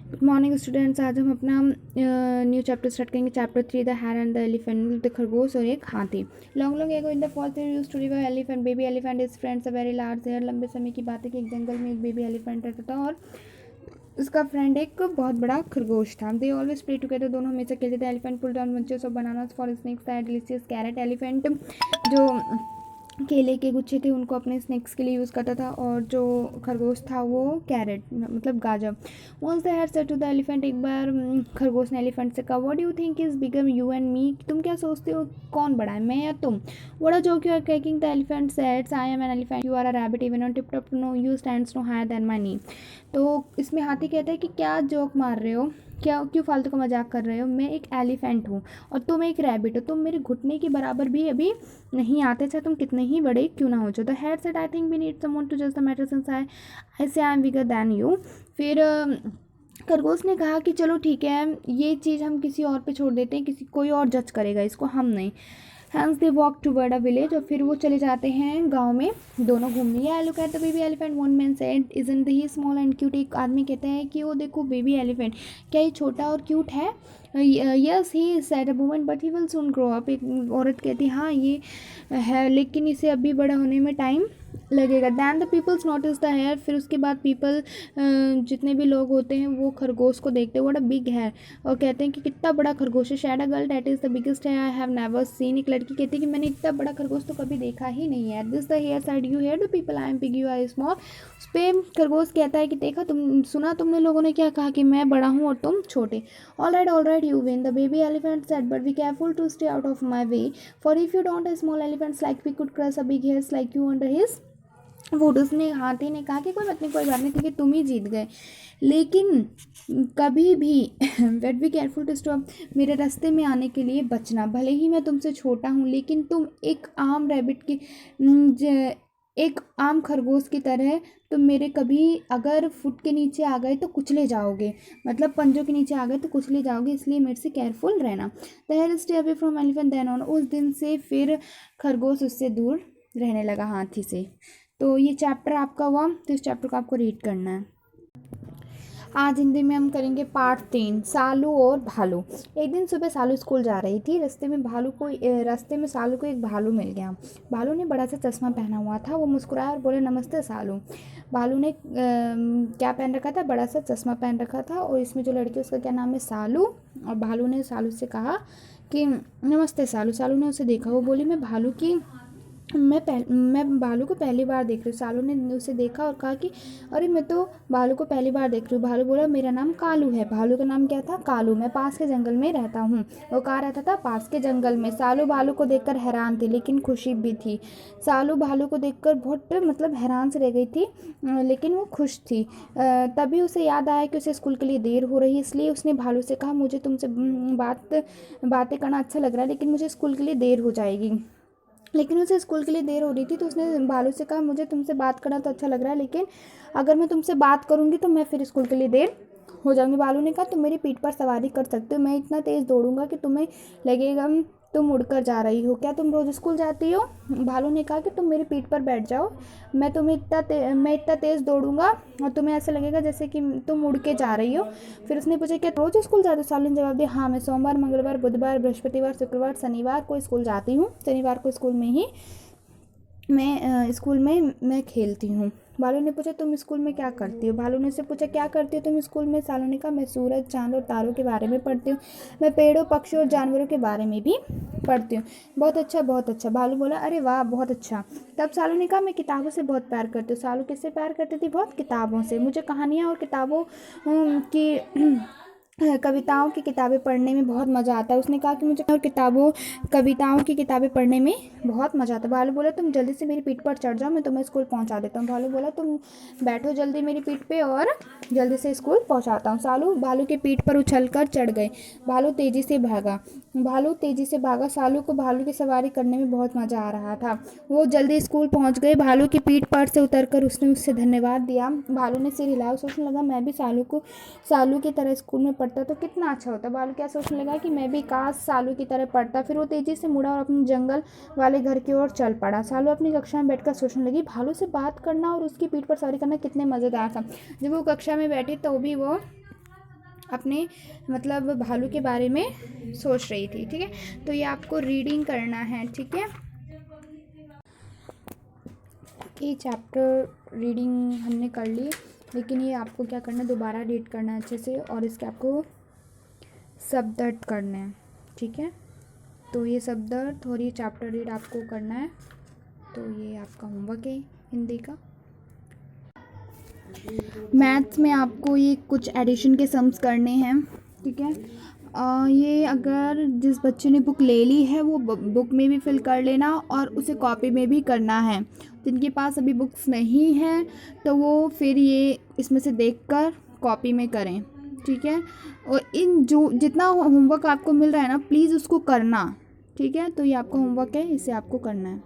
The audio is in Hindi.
Good morning students. आज हम अपना न्यू चैप्टर स्टार्ट करेंगे। Chapter 3 the hare and the elephant, the खरगोश और एक हाथी। Long long ago in the falls there used to live a elephant, baby elephant is friends a very large hare. लंबे समय की बात है कि एक जंगल में एक बेबी एलिफेंट रहता था और उसका फ्रेंड एक बहुत बड़ा खरगोश था। दे ऑलवेज प्ले टुगेदर, दोनों हमेशा खेलते थे। Elephant pulled down bunches of bananas for snacks that delicious carrot, elephant जो केले के गुच्छे थे उनको अपने स्नैक्स के लिए यूज़ करता था और जो खरगोश था वो कैरेट मतलब गाजर। Once they had said to the elephant, एक बार खरगोश ने एलिफेंट से कहा, what do you think is bigger you and me, तुम क्या सोचते हो कौन बड़ा है, मैं या तुम। What a joke you are cracking, the elephant सेड्स, I am an elephant, you are a rabbit, even on tip top no you stands no higher than my knee. तो इसमें हाथी कहता है कि क्या जोक मार रहे हो, क्या क्यों फालतू का मजाक कर रहे हो, मैं एक एलिफेंट हूँ और तुम एक रैबिट हो, तुम मेरे घुटने के बराबर भी अभी नहीं आते, चाहे तुम कितने ही बड़े क्यों ना हो जाओ। The head said, I think we need someone to जज the matter since I say I am bigger than you. फिर खरगोश ने कहा कि चलो ठीक है, ये चीज़ हम किसी और पे छोड़ देते हैं, किसी कोई और जज करेगा इसको, हम नहीं। Hence they walk toward a village, और फिर वो चले जाते हैं गांव में दोनों घूमने। या look at the baby elephant, one man said, isn't he small and cute, एक आदमी कहता है कि वो देखो बेबी एलिफेंट, क्या ये छोटा और क्यूट है। Yes he said a woman, but he will soon grow up, एक औरत कहती हाँ ये है लेकिन इसे अभी बड़ा होने में टाइम लगेगा। Then the peoples notice the hare, फिर उसके बाद पीपल जितने भी लोग होते हैं वो खरगोश को देखते हैं, व्हाट अ बिग है, और कहते हैं कि कितना बड़ा खरगोश है। Said a girl, that is the biggest है आई हैव नेवर सीन, एक लड़की कहती है कि मैंने इतना बड़ा खरगोश तो कभी देखा ही नहीं है। This the hare side, you hear the people I am big you are small, उस पर खरगोश कहता है कि देखा तुम, सुना तुमने लोगों ने क्या कहा कि मैं बड़ा हूँ और तुम छोटे। All right you win, the baby elephant said, but be careful to stay out of my way, for if you don't small elephants like we could crush a big hares like you under his wood. उसने हाथी ने कहा कि कोई बात नहीं क्योंकि तुम ही जीत गए, लेकिन कभी भी wait be careful to stop, मेरे रास्ते में आने के लिए बचना, भले ही मैं तुमसे छोटा हूँ लेकिन तुम एक आम रैबिट की एक आम खरगोश की तरह तुम मेरे कभी अगर फुट के नीचे आ गए तो कुचले जाओगे, मतलब पंजों के नीचे आ गए तो कुचले जाओगे, इसलिए मेरे से केयरफुल रहना। The hare stay away from elephant then on, उस दिन से फिर खरगोश उससे दूर रहने लगा हाथी से। तो ये चैप्टर आपका हुआ, तो इस चैप्टर को आपको रीड करना है। आज हिंदी में हम करेंगे पार्ट 3, सालू और भालू। एक दिन सुबह सालू स्कूल जा रही थी, रास्ते में सालू को एक भालू मिल गया। भालू ने बड़ा सा चश्मा पहना हुआ था, वो मुस्कुराया और बोले, नमस्ते सालू। भालू ने क्या पहन रखा था, बड़ा सा चश्मा पहन रखा था, और इसमें जो लड़की उसका क्या नाम है, सालू। और भालू ने सालू से कहा कि नमस्ते सालू। सालू ने उसे देखा, वो बोली, मैं भालू को पहली बार देख रही हूँ। सालू ने उसे देखा और कहा कि अरे मैं तो भालू को पहली बार देख रही हूँ। भालू बोला, मेरा नाम कालू है। भालू का नाम क्या था, कालू, मैं पास के जंगल में रहता हूँ। वो कहाँ रहता था, पास के जंगल में। सालू भालू को देखकर हैरान थी लेकिन खुशी भी थी। सालू भालू को देखकर बहुत मतलब हैरान से रह गई थी, लेकिन वो खुश थी। तभी उसे याद आया कि उसे स्कूल के लिए देर हो रही है, इसलिए उसने भालू से कहा, मुझे तुमसे बातें करना अच्छा लग रहा है लेकिन मुझे स्कूल के लिए देर हो जाएगी। लेकिन उसे स्कूल के लिए देर हो रही थी तो उसने भालू से कहा, मुझे तुमसे बात करना तो अच्छा लग रहा है लेकिन अगर मैं तुमसे बात करूंगी तो मैं फिर स्कूल के लिए देर हो जाऊंगी। भालू ने कहा, तुम मेरी पीठ पर सवारी कर सकते हो, मैं इतना तेज़ दौड़ूंगा कि तुम्हें लगेगा तुम उड़कर जा रही हो। क्या तुम रोज़ स्कूल जाती हो। भालू ने कहा कि तुम मेरी पीठ पर बैठ जाओ, मैं इतना तेज़ दौड़ूंगा और तुम्हें ऐसा लगेगा जैसे कि तुम उड़ के जा रही हो। फिर उसने पूछा, क्या रोज़ स्कूल जाते हो। सालू ने जवाब दिया, हाँ मैं सोमवार, मंगलवार, बुधवार, बृहस्पतिवार, शुक्रवार, शनिवार को स्कूल जाती हूँ। शनिवार को स्कूल में ही स्कूल में मैं खेलती हूँ। भालू ने पूछा, तुम स्कूल में क्या करती हो। भालू ने उससे पूछा, क्या करती हो तुम स्कूल में। सालू ने कहा, मैं सूरज, चांद और तारों के बारे में पढ़ती हूँ, मैं पेड़ों, पक्षियों और जानवरों के बारे में भी पढ़ती हूँ। बहुत अच्छा बहुत अच्छा। भालू बोला, अरे वाह बहुत अच्छा। तब सालू ने कहा, मैं किताबों से बहुत प्यार करती हूँ। सालू किससे प्यार करती थी, बहुत किताबों से। मुझे कहानियाँ और किताबों की कविताओं की किताबें पढ़ने में बहुत मज़ा आता है। उसने कहा कि मुझे और कविताओं की किताबें पढ़ने में बहुत मज़ा आता है। भालू बोला, तुम जल्दी से मेरी पीठ पर चढ़ जाओ, मैं तुम्हें स्कूल पहुंचा देता हूँ। भालू बोला, तुम बैठो जल्दी मेरी पीठ पे और जल्दी से स्कूल पहुंचाता हूँ। सालू भालू की पीठ पर उछलकर चढ़ गए। भालू तेजी से भागा। सालू को भालू की सवारी करने में बहुत मज़ा आ रहा था। वो जल्दी स्कूल पहुंच गए। भालू की पीठ पर से उतरकर उसने उससे धन्यवाद दिया। भालू ने सिर हिलाया, सोचने लगा, मैं भी सालू की तरह स्कूल में पढ़ता तो कितना अच्छा होता। भालू क्या सोचने लगा कि मैं भी काश सालू की तरह पढ़ता। फिर वो तेजी से मुड़ा और अपने जंगल वाले घर की ओर चल पड़ा। सालू अपनी कक्षा में बैठकर सोचने लगी, भालू से बात करना और उसकी पीठ पर सवारी करना कितने मज़ेदार था। जब वो कक्षा में बैठी तो भी वो अपने मतलब भालू के बारे में सोच रही थी। ठीक है, तो ये आपको रीडिंग करना है। ठीक है, ये चैप्टर रीडिंग हमने कर ली, लेकिन ये आपको क्या करना है, दोबारा रीड करना है अच्छे से, और इसके आपको शब्द अर्थ करने हैं। ठीक है, तो ये शब्द अर्थ और ये चैप्टर रीड आपको करना है। तो ये आपका होमवर्क है हिंदी का। मैथ्स में आपको ये कुछ एडिशन के सम्स करने हैं। ठीक है, ये अगर जिस बच्चे ने बुक ले ली है वो बुक में भी फिल कर लेना, और उसे कॉपी में भी करना है। जिनके पास अभी बुक्स नहीं है तो वो फिर ये इसमें से देखकर कॉपी में करें। ठीक है, और इन जो जितना होमवर्क आपको मिल रहा है ना, प्लीज़ उसको करना। ठीक है, तो ये आपका होमवर्क है, इसे आपको करना है।